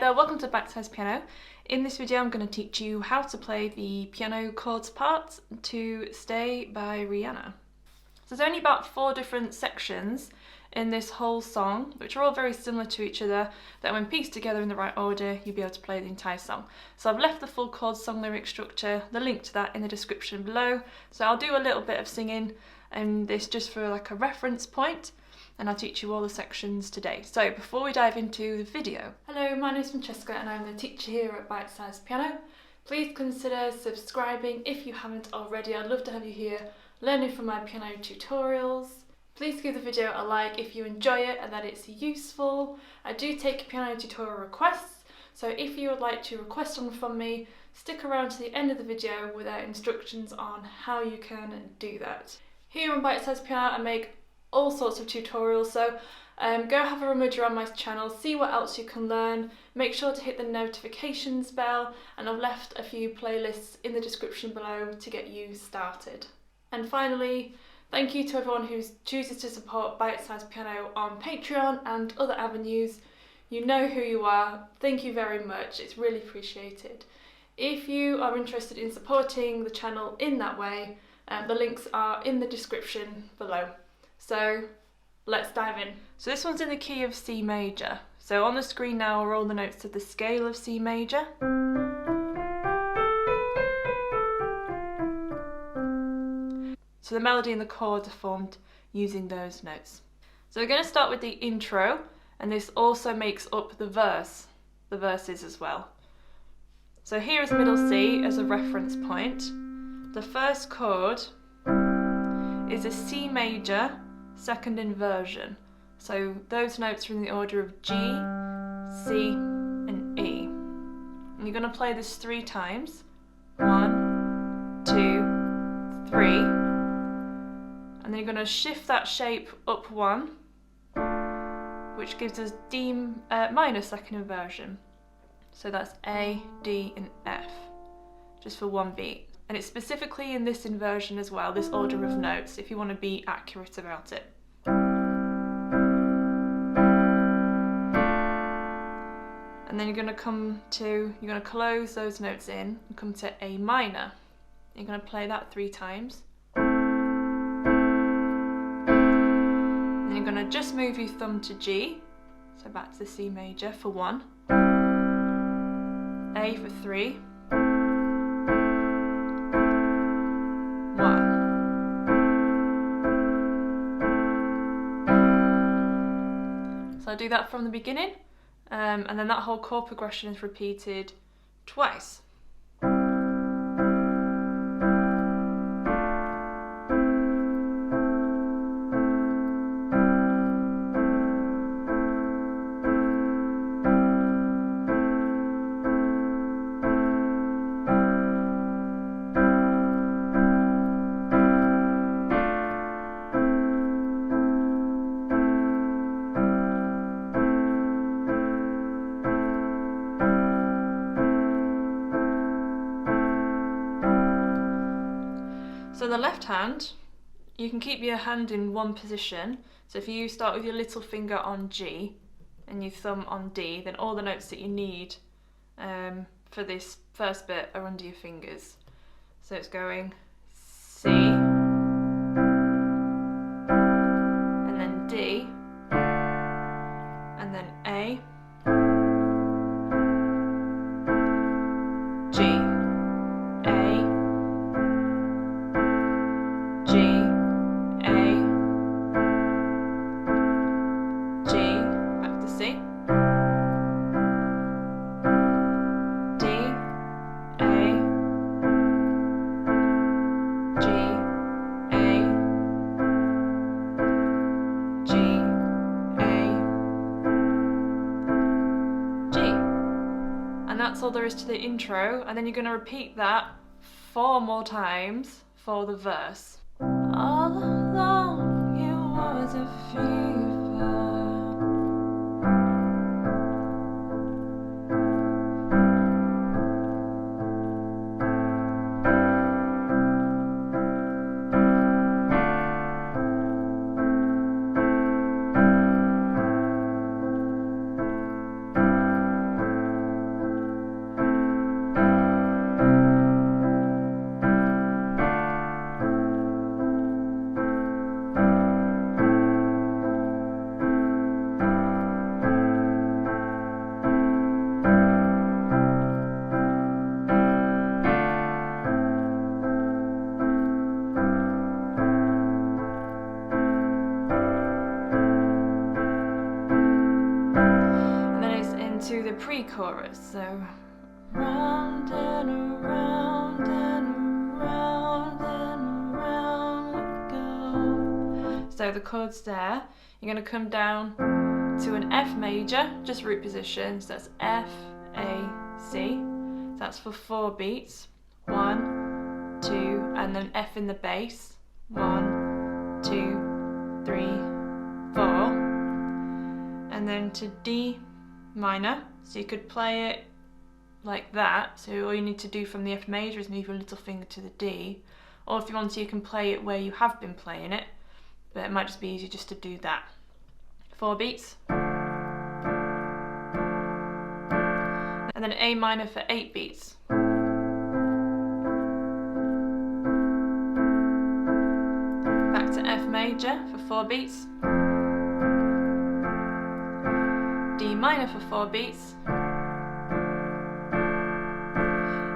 Hi there, welcome to Bitesize Piano. In this video I'm going to teach you how to play the piano chords part to Stay by Rihanna. So there's only about 4 different sections in this whole song, which are all very similar to each other, that when pieced together in the right order you'll be able to play the entire song. So I've left the full chord song lyric structure, the link to that in the description below. So I'll do a little bit of singing and this just for like a reference point, and I'll teach you all the sections today. So before we dive into the video. Hello, my name is Francesca and I'm the teacher here at Bitesize Piano. Please consider subscribing if you haven't already. I'd love to have you here learning from my piano tutorials. Please give the video a like if you enjoy it and that it's useful. I do take piano tutorial requests, so if you would like to request one from me, stick around to the end of the video with our instructions on how you can do that. Here on Bitesize Piano I make all sorts of tutorials, so go have a rummage around my channel, see what else you can learn. Make sure to hit the notifications bell, and I've left a few playlists in the description below to get you started. And finally, thank you to everyone who chooses to support Bitesize Piano on Patreon and other avenues. You know who you are. Thank you very much. It's really appreciated. If you are interested in supporting the channel in that way, the links are in the description below. So let's dive in. So this one's in the key of C major. So on the screen now are all the notes of the scale of C major. So the melody and the chords are formed using those notes. So we're going to start with the intro, and this also makes up the verses as well. So here is middle C as a reference point. The first chord is a C major second inversion. So those notes are in the order of G, C and E. And you're going to play this 3 times. 1, 2, 3. And then you're going to shift that shape up 1, which gives us D minor second inversion. So that's A, D and F, just for 1 beat. And it's specifically in this inversion as well, this order of notes, if you want to be accurate about it. And then you're going to close those notes in and come to A minor. You're going to play that 3 times. Then you're going to just move your thumb to G, so back to the C major for 1, A for 3, 1. So I'll do that from the beginning, and then that whole chord progression is repeated twice. So the left hand, you can keep your hand in one position. So if you start with your little finger on G and your thumb on D, then all the notes that you need for this first bit are under your fingers. So it's going C, and then D, and then A, G, and that's all there is to the intro, and then you're going to repeat that 4 more times for the verse. All along it was a fever. pre-chorus. So round and around and around and around we go. So the chords there, you're going to come down to an F major, just root position. So that's F, A, C. That's for 4 beats. 1, 2, and then F in the bass. 1, 2, 3, 4. And then to D minor. So you could play it like that. So all you need to do from the F major is move your little finger to the D. Or if you want to, you can play it where you have been playing it. But it might just be easier just to do that. 4 beats. And then A minor for 8 beats. Back to F major for 4 beats. D minor for 4 beats.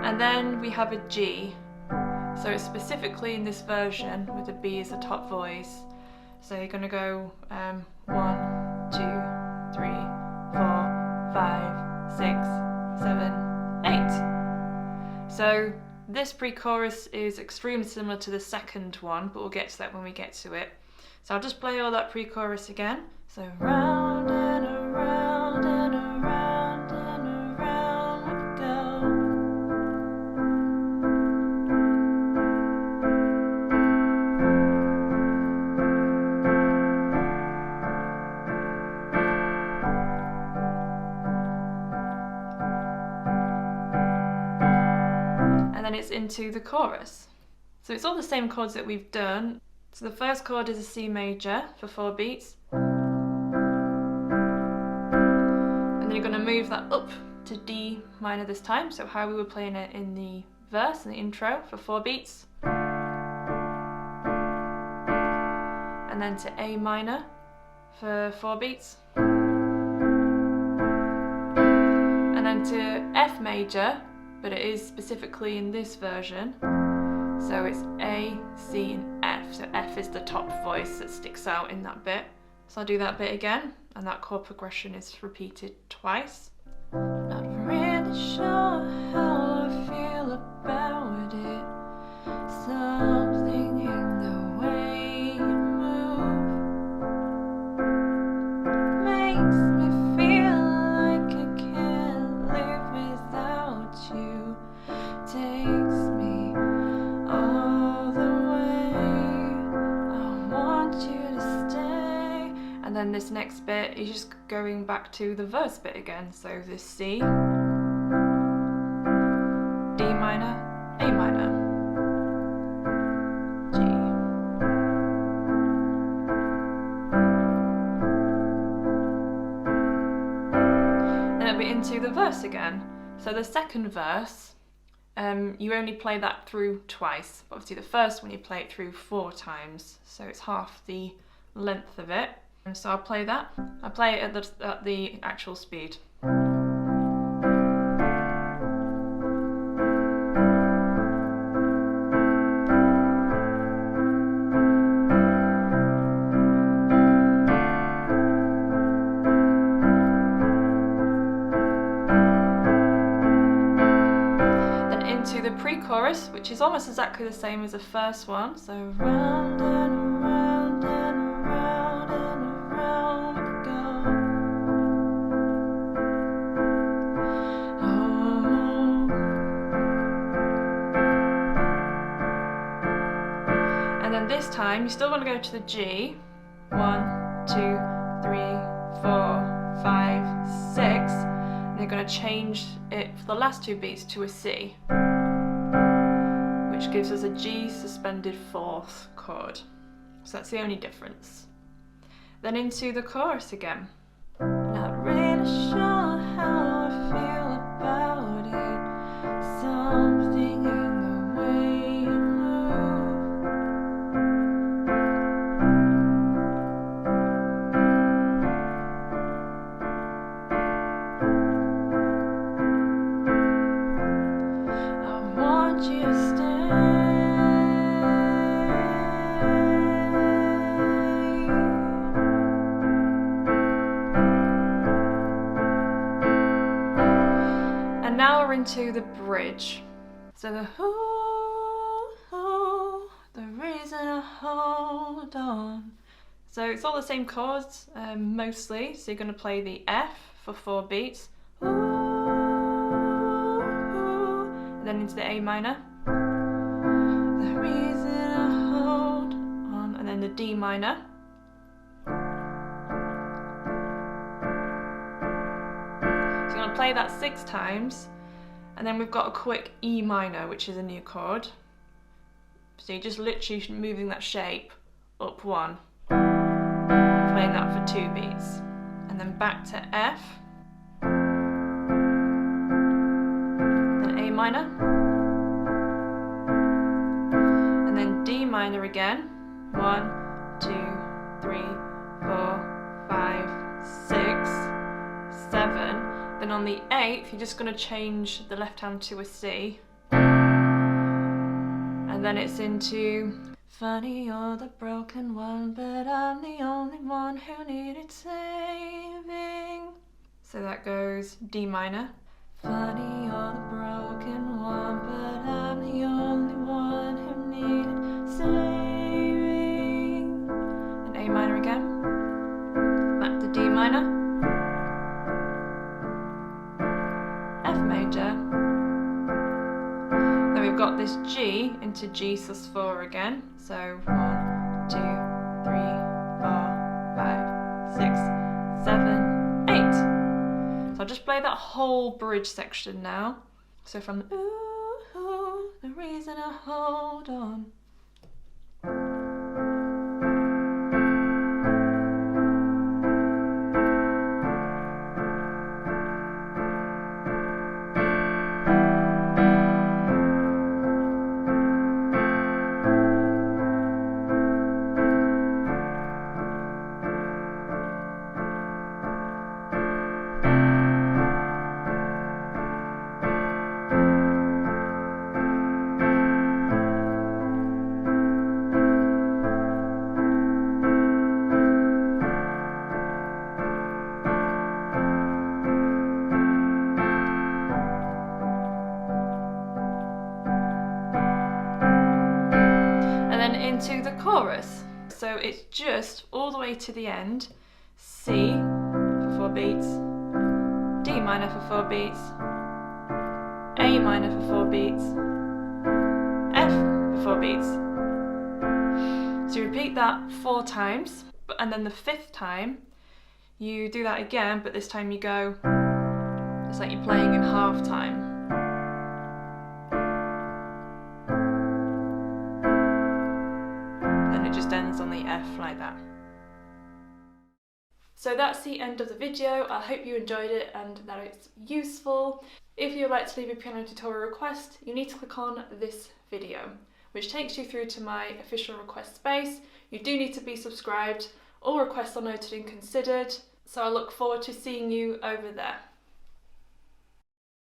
And then we have a G. So it's specifically in this version with the B as the top voice. So you're going to go 1, 2, 3, 4, 5, 6, 7, 8. So this pre-chorus is extremely similar to the second one, but we'll get to that when we get to it. So I'll just play all that pre-chorus again. So round and around and around and around we go. And then it's into the chorus. So it's all the same chords that we've done. So the first chord is a C major for 4 beats. And then you're going to move that up to D minor this time. So how we were playing it in the verse and the intro for 4 beats. And then to A minor for 4 beats. And then to F major, but it is specifically in this version. So it's A, C and F. So F is the top voice that sticks out in that bit. So I'll do that bit again, and that chord progression is repeated twice. Not really sure how I feel about it. Something in the way you move makes me feel like I can't live without you. Takes me all the way. I want you to stay. And then this next bit is just going back to the verse bit again. So this C, D minor, A minor, G. Then it'll be into the verse again. So the second verse, you only play that through twice. Obviously the first one you play it through 4 times, so it's half the length of it. And so I'll play that. I play it at the actual speed. To the pre-chorus, which is almost exactly the same as the first one. So round and around and around and around we go. Oh. And then this time you still want to go to the G. 1, 2, 3, 4, 5, 6. And you're going to change it for the last 2 beats to a C, which gives us a G suspended 4th chord. So that's the only difference. Then into the chorus again. Not really sure how I feel about it. Something in the way you move into the bridge. So the the reason I hold on. So it's all the same chords, mostly. So you're going to play the F for 4 beats, and then into the A minor. The reason I hold on, and then the D minor. So you're going to play that 6 times, and then we've got a quick E minor, which is a new chord. So you're just literally moving that shape up 1. Playing that for 2 beats, and then back to F, then A minor, and then D minor again. 1, 2, 3, 4, 5, 6, 7. Then on the 8th, you're just going to change the left hand to a C, and then it's into funny, you're the broken one, but I'm the only one who needed saving. So that goes D minor. Funny, you're the broken one, but I'm the only one who needed saving. And A minor again. Back to D minor. F major. Then we've got this G into G sus4 again. So 1, 2, 3, 4, 5, 6, 7, 8. So I'll just play that whole bridge section now. So from the ooh, the reason I hold on. Into the chorus. So it's just all the way to the end. C for 4 beats, D minor for 4 beats, A minor for 4 beats, F for 4 beats. So you repeat that 4 times, and then the 5th time you do that again, but this time you go, it's like you're playing in half time. It just ends on the F like that. So that's the end of the video. I hope you enjoyed it and that it's useful. If you would like to leave a piano tutorial request, you need to click on this video, which takes you through to my official request space. You do need to be subscribed. All requests are noted and considered, so I look forward to seeing you over there.